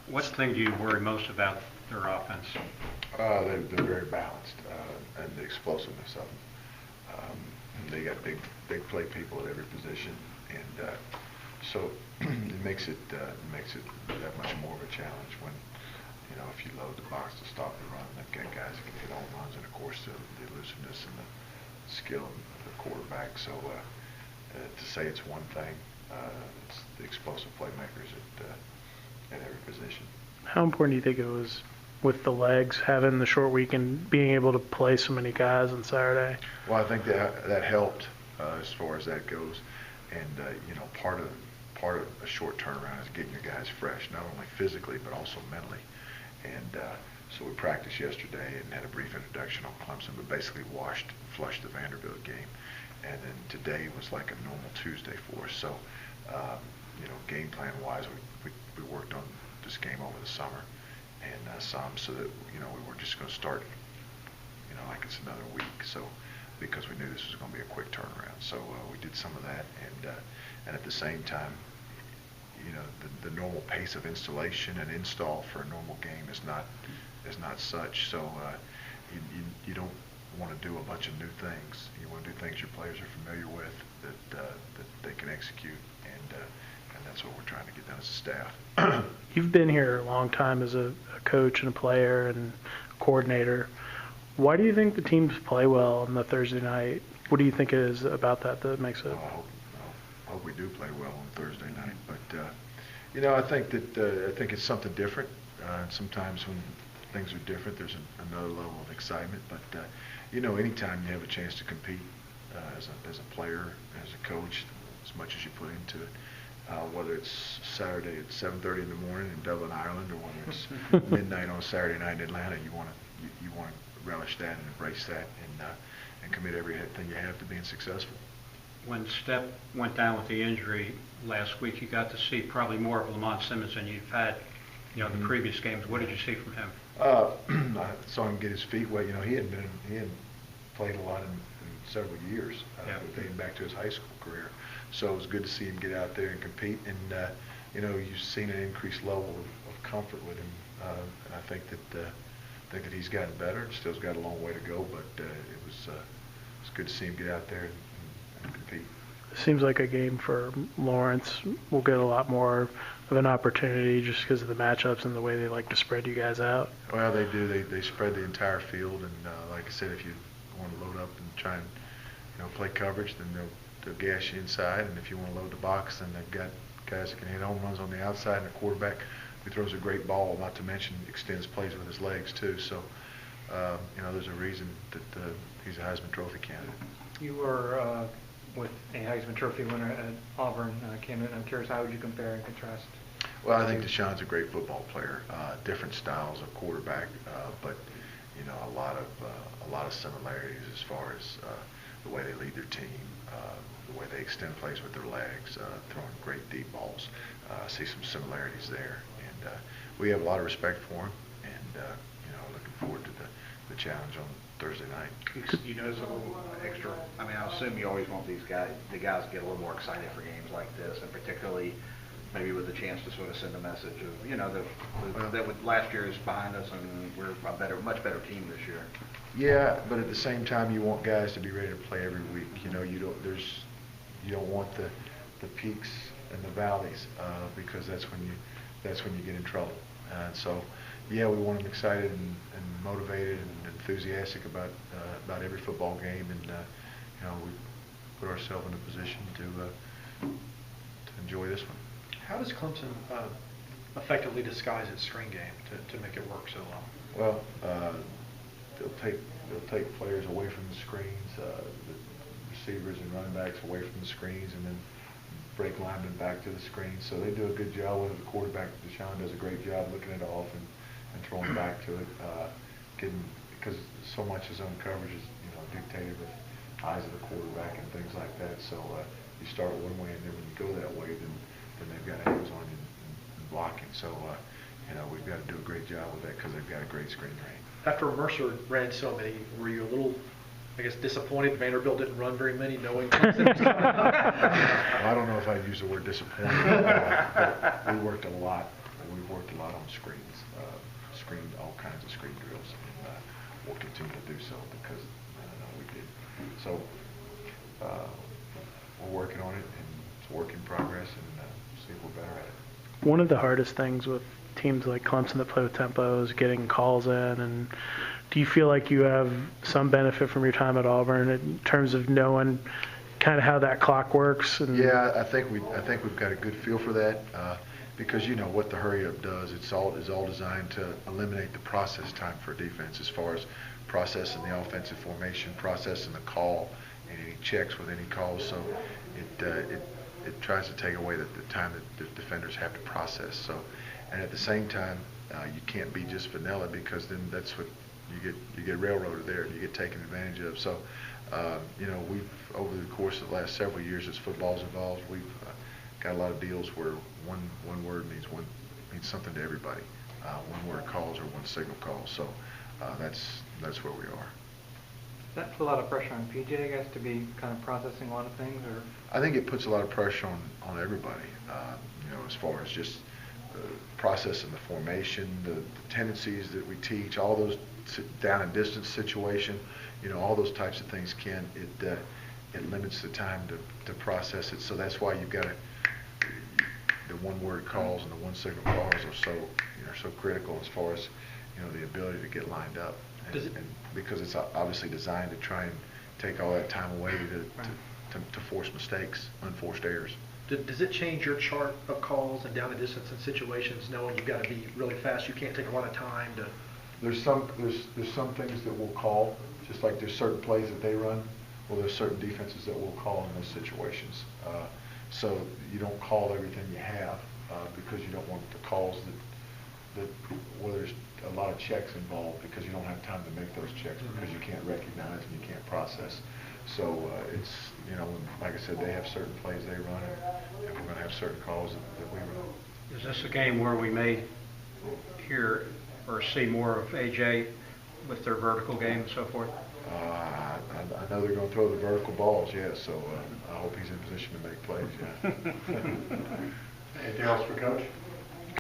What thing do you worry most about their offense? They're very balanced, and the explosiveness of them. They got big play people at every position, and so it makes it that much more of a challenge when, if you load the box to stop the run, they've got guys that can hit home runs, and of course the elusiveness and the skill of the quarterback. So to say it's one thing, it's the explosive playmakers at every position. How important do you think it was with the legs, having the short week and being able to play so many guys on Saturday? Well, I think that helped as far as that goes, and part of a short turnaround is getting your guys fresh, not only physically but also mentally. And so we practiced yesterday and had a brief introduction on Clemson, but basically flushed the Vanderbilt game, and then today was like a normal Tuesday for us. So game plan wise, we worked on this game over the summer and some, so that we weren't just going to start like it's another week, so because we knew this was going to be a quick turnaround. So we did some of that, and at the same time, the normal pace of installation and install for a normal game is not such. So you don't want to do a bunch of new things. You want to do things your players are familiar with that they can execute, and that's what we're trying to get done as a staff. You've been here a long time as a coach and a player and coordinator. Why do you think the teams play well on the Thursday night? What do you think it is about that makes it? I hope we do play well on Thursday night, but I think it's something different. Sometimes when things are different, there's another level of excitement. But anytime you have a chance to compete as a player, as a coach, as much as you put into it, whether it's Saturday at 7:30 in the morning in Dublin, Ireland, or whether it's midnight on Saturday night in Atlanta, you want to relish that and embrace that, and commit everything you have to being successful. When Step went down with the injury last week, you got to see probably more of Lamont Simmons than you've had, the previous games. What did you see from him? I saw him get his feet wet. He hadn't played a lot in several years, dating back to his high school career. So it was good to see him get out there and compete. And you've seen an increased level of comfort with him. And I think that he's gotten better. Still's got a long way to go, but it was good to see him get out there and compete. It seems like a game for Lawrence will get a lot more of an opportunity just because of the matchups and the way they like to spread you guys out. Well, they do. They spread the entire field, and like I said, if you want to load up and try and play coverage, then they'll gas you inside, and if you want to load the box, then they've got guys that can hit home runs on the outside, and a quarterback who throws a great ball, not to mention extends plays with his legs too. So there's a reason that he's a Heisman Trophy candidate. You were with a Heisman Trophy winner at Auburn, Cam. I'm curious, how would you compare and contrast? Well, I think Deshaun's a great football player. Different styles of quarterback, but a lot of similarities as far as the way they lead their team, the way they extend plays with their legs, throwing great deep balls. I see some similarities there, and we have a lot of respect for him, and looking forward to the challenge on Thursday night. You notice a little extra. I mean, I assume you always want the guys to get a little more excited for games like this, and particularly maybe with the chance to sort of send a message of that with last year is behind us, and we're a much better team this year. Yeah, but at the same time, you want guys to be ready to play every week. You don't want the peaks and the valleys because that's when you get in trouble. And so, yeah, we want them excited and motivated and enthusiastic about every football game, and we put ourselves in a position to enjoy this one. How does Clemson effectively disguise its screen game to make it work so well? Well, they'll take players away from the screens, the receivers and running backs away from the screens, and then break linemen back to the screens. So they do a good job with it. The quarterback, Deshaun, does a great job looking it off and throwing back to it. Because so much of zone coverage is dictated with eyes of the quarterback and things like that. So you start one way, and then when you go that way, then they've got hands on you and blocking. So we've got to do a great job with that because they've got a great screen range. After Mercer ran so many, were you a little, disappointed Vanderbilt didn't run very many, knowing Clemson was coming up? Well, I don't know if I'd use the word disappointed, but we worked a lot we've worked a lot on screens, all kinds of screen drills, and we'll continue to do so because we did. So we're working on it, and it's a work in progress, and see if we're better at it. One of the hardest things with teams like Clemson that play with tempo is getting calls in. And do you feel like you have some benefit from your time at Auburn in terms of knowing kind of how that clock works? And Yeah, I think we've got a good feel for that because you know what the hurry up does. It's all designed to eliminate the process time for defense as far as processing the offensive formation, processing the call, and any checks with any calls. So it tries to take away the time that the defenders have to process. So, and at the same time, you can't be just vanilla because then that's what you get railroaded there. You get taken advantage of. So, you know, we've over the course of the last several years as football's evolved, we've got a lot of deals where one word means something to everybody. One word calls or one signal calls. So that's where we are. Does that put a lot of pressure on PJ, I guess, to be kind of processing a lot of things, or? I think it puts a lot of pressure on everybody, you know, as far as just processing the formation, the tendencies that we teach, all those down and distance situation, you know, all those types of things it limits the time to process it. So that's why you've got the one word calls and the one signal calls are so critical as far as, you know, the ability to get lined up. And because it's obviously designed to try and take all that time away to force mistakes, unforced errors. Does it change your chart of calls and down the distance and situations, knowing you've got to be really fast? You can't take a lot of time to. There's some things that we'll call, just like there's certain plays that they run. Well, there's certain defenses that we'll call in those situations. So you don't call everything you have because you don't want the calls that where there's a lot of checks involved because you don't have time to make those checks because you can't recognize and you can't process. So it's, you know, like I said, they have certain plays they run, and we're going to have certain calls that we run. Is this a game where we may hear or see more of AJ with their vertical game and so forth? I know they're going to throw the vertical balls, yes, so I hope he's in position to make plays, yeah. Anything else for Coach?